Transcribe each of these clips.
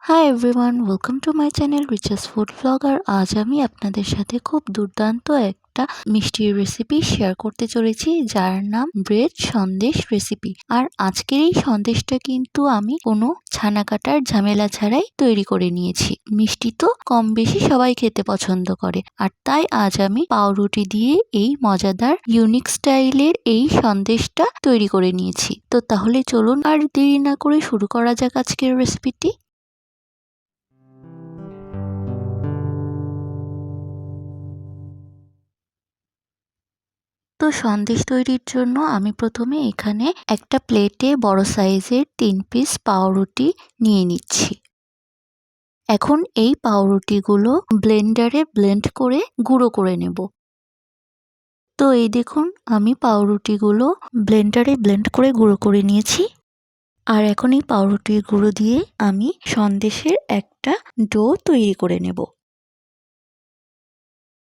Hi everyone, welcome to my channel Richards food blogger. আজ আমি আপনাদের সাথে খুব দুর্দান্ত একটা মিষ্টির রেসিপি শেয়ার করতে চলেছি, যার নাম ব্রেড সন্দেশ রেসিপি। আর আজকের এই সন্দেশটা কিন্তু আমি কোনো ছানা কাটার ঝামেলা ছাড়াই তৈরি করে নিয়েছি। মিষ্টি তো কম বেশি সবাই খেতে পছন্দ করে, আর তাই আজ আমি পাউরুটি দিয়ে এই মজাদার ইউনিক স্টাইলের এই সন্দেশটা তৈরি করে নিয়েছি। তো তাহলে চলুন আর দেরি না করে শুরু করা যাক আজকের রেসিপিটি। তো সন্দেশ তৈরির জন্য আমি প্রথমে এখানে একটা প্লেটে বড় সাইজের 3 পিস পাউরুটি নিয়ে নিচ্ছি। এখন এই পাউরুটিগুলো ব্লেন্ডারে ব্লেন্ড করে গুঁড়ো করে নেব। তো এই দেখুন, আমি পাউরুটিগুলো ব্লেন্ডারে ব্লেন্ড করে গুঁড়ো করে নিয়েছি। আর এখন এই পাউরুটির গুঁড়ো দিয়ে আমি সন্দেশের একটা ডো তৈরি করে নেব।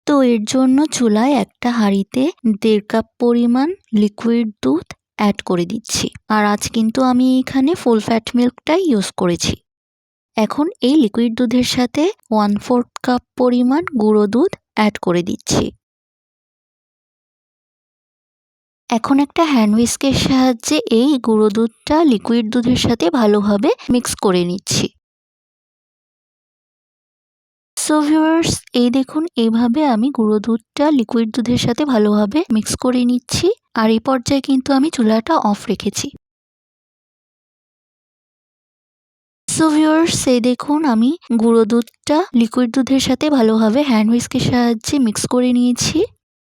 তো এর জন্য চুলায় একটা হাঁড়িতে 1.5 কাপ পরিমাণ লিকুইড দুধ অ্যাড করে দিচ্ছি। আর আজ কিন্তু আমি এখানে ফুল ফ্যাট মিল্কটাই ইউজ করেছি। এখন এই লিকুইড দুধের সাথে 1/4 কাপ পরিমাণ গুঁড়ো দুধ অ্যাড করে দিচ্ছি। এখন একটা হ্যান্ড হুইস্কের সাহায্যে এই গুঁড়ো দুধটা লিকুইড দুধের সাথে ভালোভাবে মিক্স করে নিচ্ছি। সো ভিউয়ার্স, এই দেখুন, এইভাবে আমি গুঁড়ো দুধটা লিকুইড দুধের সাথে ভালোভাবে মিক্স করে নিচ্ছি। আর এই পর্যায়ে কিন্তু আমি চুলাটা অফ রেখেছি। সো ভিউয়ার্স, এই দেখুন, আমি গুঁড়ো দুধটা লিকুইড দুধের সাথে ভালোভাবে হ্যান্ড হুইস্কের সাহায্যে মিক্স করে নিয়েছি।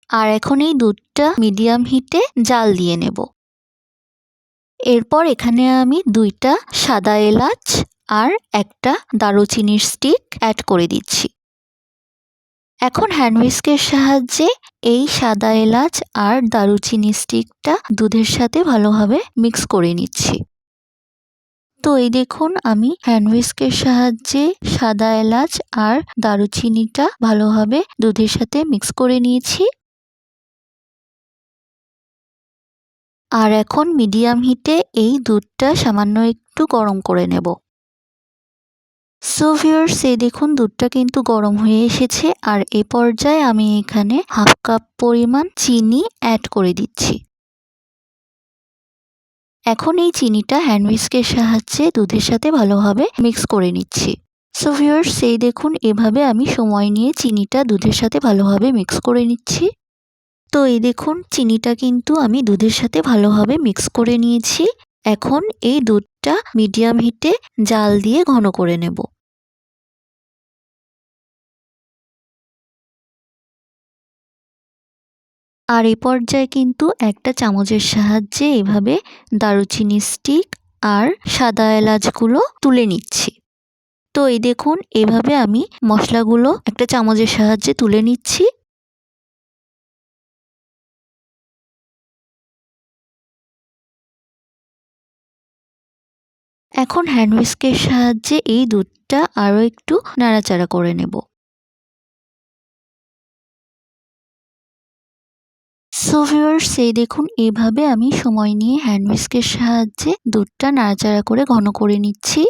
আর এখন এই দুধটা মিডিয়াম হিটে জাল দিয়ে নেব। এরপর এখানে আমি 2টা সাদা এলাচ আর একটা দারুচিনির স্টিক অ্যাড করে দিচ্ছি। এখন হ্যান্ড হুইস্কের সাহায্যে এই সাদা এলাচ আর দারুচিনি স্টিকটা দুধের সাথে ভালোভাবে মিক্স করে নিচ্ছি। তো এই দেখুন, আমি হ্যান্ড হুইস্কের সাহায্যে সাদা এলাচ আর দারুচিনিটা ভালোভাবে দুধের সাথে মিক্স করে নিয়েছি। আর এখন মিডিয়াম হিটে এই দুধটা সামান্য একটু গরম করে নেব। সো ভিউয়ার্স, এই দেখুন, দুধটা কিন্তু গরম হয়ে এসেছে। আর এ পর্যায়ে আমি এখানে 1/2 কাপ পরিমাণ চিনি অ্যাড করে দিচ্ছি। এখন এই চিনিটা হ্যান্ড হুইস্কের সাহায্যে দুধের সাথে ভালোভাবে মিক্স করে নিচ্ছি। সো ভিউয়ার্স, এই দেখুন, এভাবে আমি সময় নিয়ে চিনিটা দুধের সাথে ভালোভাবে মিক্স করে নিচ্ছি। তো এই দেখুন, চিনিটা কিন্তু আমি দুধের সাথে ভালোভাবে মিক্স করে নিয়েছি। এখন এই দুধটা মিডিয়াম হিটে জাল দিয়ে ঘন করে নেব। আর এই পর্যায়ে কিন্তু একটা চামচের সাহায্যে এভাবে দারুচিনি স্টিক আর সাদা এলাচগুলো তুলে নিচ্ছি। তো এই দেখুন, এভাবে আমি মশলাগুলো একটা চামচের সাহায্যে তুলে নিচ্ছি। এখন হ্যান্ড হুইস্কের সাহায্যে এই দুধটা আরও একটু নাড়াচাড়া করে নেব। সো ভিউয়ার্স, এই দেখুন, এভাবে আমি সময় নিয়ে হ্যান্ড হুইস্কের সাহায্যে দুধটা নাড়াচাড়া করে ঘন করে নিচ্ছি।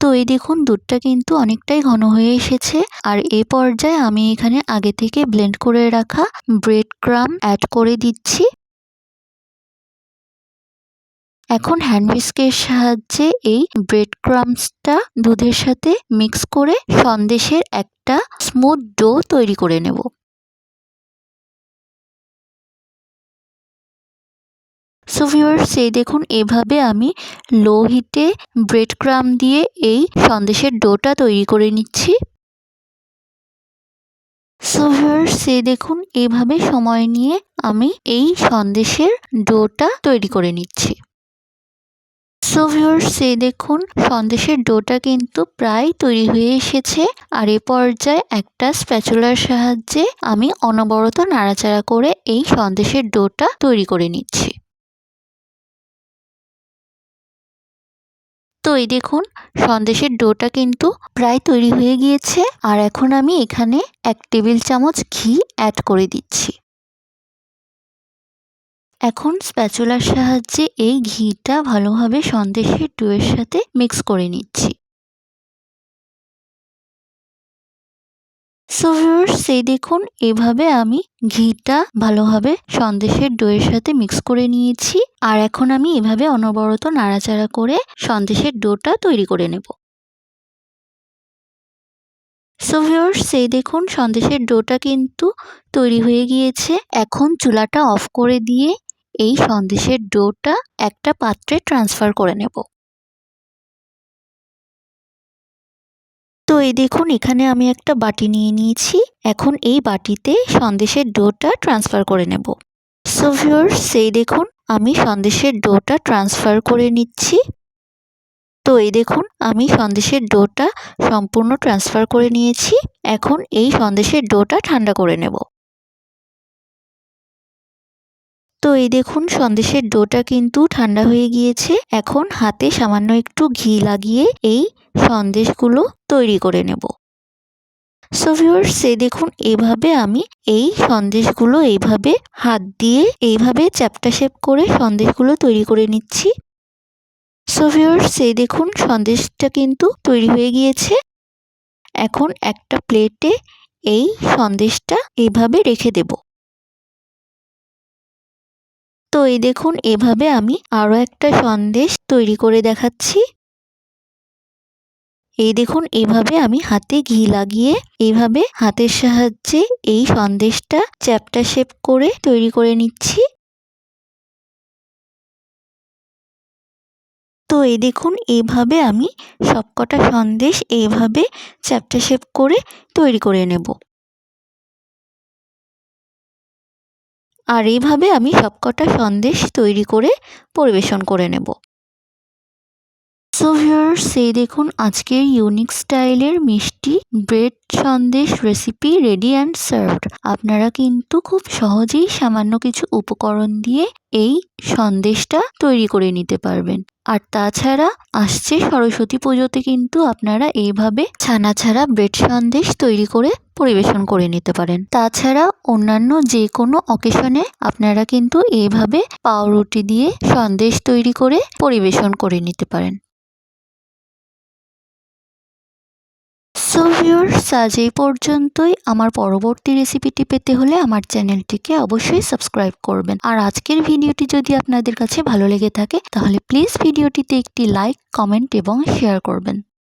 তো এই দেখুন, দুধটা কিন্তু অনেকটাই ঘন হয়ে এসেছে। আর এই পর্যায়ে আমি এখানে আগে থেকে ব্লেন্ড করে রাখা ব্রেড ক্রাম্ব অ্যাড করে দিচ্ছি। এখন হ্যান্ড হুইস্কের সাহায্যে এই ব্রেড ক্রাম্বসটা দুধের সাথে মিক্স করে সন্দেশের একটা স্মুথ ডো তৈরি করে নেব। সো ভিউয়ার্স, এই দেখুন, এভাবে আমি লো হিটে ব্রেড ক্রাম্ব দিয়ে এই সন্দেশের ডোটা তৈরি করে নিচ্ছি। সো ভিউয়ার্স, এই দেখুন, এভাবে সময় নিয়ে আমি এই সন্দেশের ডোটা তৈরি করে নিচ্ছি। সো ভিউয়ার্স, এই দেখুন, সন্দেশের ডোটা কিন্তু প্রায় তৈরি হয়ে এসেছে। আর এ পর্যায়ে একটা স্প্যাচুলার সাহায্যে আমি অনবরত নাড়াচাড়া করে এই সন্দেশের ডোটা তৈরি করে নিচ্ছি। তো এই দেখুন, সন্দেশের ডোটা কিন্তু প্রায় তৈরি হয়ে গিয়েছে। আর এখন আমি এখানে 1 টেবিল চামচ ঘি অ্যাড করে দিচ্ছি। এখন স্প্যাচুলার সাহায্যে এই ঘিটা ভালোভাবে সন্দেশের ডোয়ের সাথে মিক্স করে নিচ্ছি। সো ভিউয়ার্স, এই দেখুন এভাবে আমি ঘিটা ভালোভাবে সন্দেশের ডোয়ের সাথে মিক্স করে নিয়েছি। আর এখন আমি এভাবে অনবরত নাড়াচাড়া করে সন্দেশের ডোটা তৈরি করে নেব। সো ভিউয়ার্স, এই দেখুন সন্দেশের ডোটা কিন্তু তৈরি হয়ে গিয়েছে। এখন চুলাটা অফ করে দিয়ে এই সন্দেশের ডোটা একটা পাত্রে ট্রান্সফার করে নেব। তো এই দেখুন এখানে আমি একটা বাটি নিয়ে নিয়েছি। এখন এই বাটিতে সন্দেশের ডোটা ট্রান্সফার করে নেব। সো ভিউয়ার্স, এই দেখুন আমি সন্দেশের ডোটা ট্রান্সফার করে নিচ্ছি। তো এই দেখুন আমি সন্দেশের ডোটা সম্পূর্ণ ট্রান্সফার করে নিয়েছি। এখন এই সন্দেশের ডোটা ঠান্ডা করে নেব। তো এই দেখুন সন্দেশের ডোটা কিন্তু ঠান্ডা হয়ে গিয়েছে। এখন হাতে সামান্য একটু ঘি লাগিয়ে এই সন্দেশগুলো তৈরি করে নেব। সো ভিউয়ার্স, এই দেখুন এভাবে আমি এই সন্দেশগুলো এইভাবে হাত দিয়ে এইভাবে চ্যাপ্টা শেপ করে সন্দেশগুলো তৈরি করে নিচ্ছি। সো ভিউয়ার্স, এই দেখুন সন্দেশটা কিন্তু তৈরি হয়ে গিয়েছে। এখন একটা প্লেটে এই সন্দেশটা এইভাবে রেখে দেব। তো এই দেখুন এভাবে আমি আরও একটা সন্দেশ তৈরি করে দেখাচ্ছি। এই দেখুন এভাবে আমি হাতে ঘি লাগিয়ে এইভাবে হাতের সাহায্যে এই সন্দেশটা চ্যাপ্টা শেপ করে তৈরি করে নিচ্ছি। তো এই দেখুন এইভাবে আমি সবকটা সন্দেশ এইভাবে চ্যাপ্টা শেপ করে তৈরি করে নেব। আর এইভাবে আমি সবকটা সন্দেশ তৈরি করে পরিবেশন করে নেব। সো ভিউয়ার্স, এই দেখুন আজকের ইউনিক স্টাইলের মিষ্টি bread Sandesh recipe ready and served. আপনারা কিন্তু খুব সহজেই সামান্য কিছু উপকরণ দিয়ে এই সন্দেশটা তৈরি করে নিতে পারবেন। আর তাছাড়া আসছে সরস্বতী পুজোতে কিন্তু আপনারা এইভাবে ছানা ছাড়া ব্রেড সন্দেশ তৈরি করে পরিবেশন করে নিতে পারেন। তাছাড়া অন্যান্য যে কোনো অকেশনে আপনারা কিন্তু এইভাবে পাউরুটি দিয়ে সন্দেশ তৈরি করে পরিবেশন করে নিতে পারেন। সো ভিউয়ার্স, আজ এই পর্যন্তই। আমার পরবর্তী রেসিপিটি পেতে হলে আমার চ্যানেলটিকে অবশ্যই সাবস্ক্রাইব করবেন। আর আজকের ভিডিওটি যদি আপনাদের কাছে ভালো লেগে থাকে তাহলে প্লিজ ভিডিওটিতে একটি লাইক, কমেন্ট এবং শেয়ার করবেন।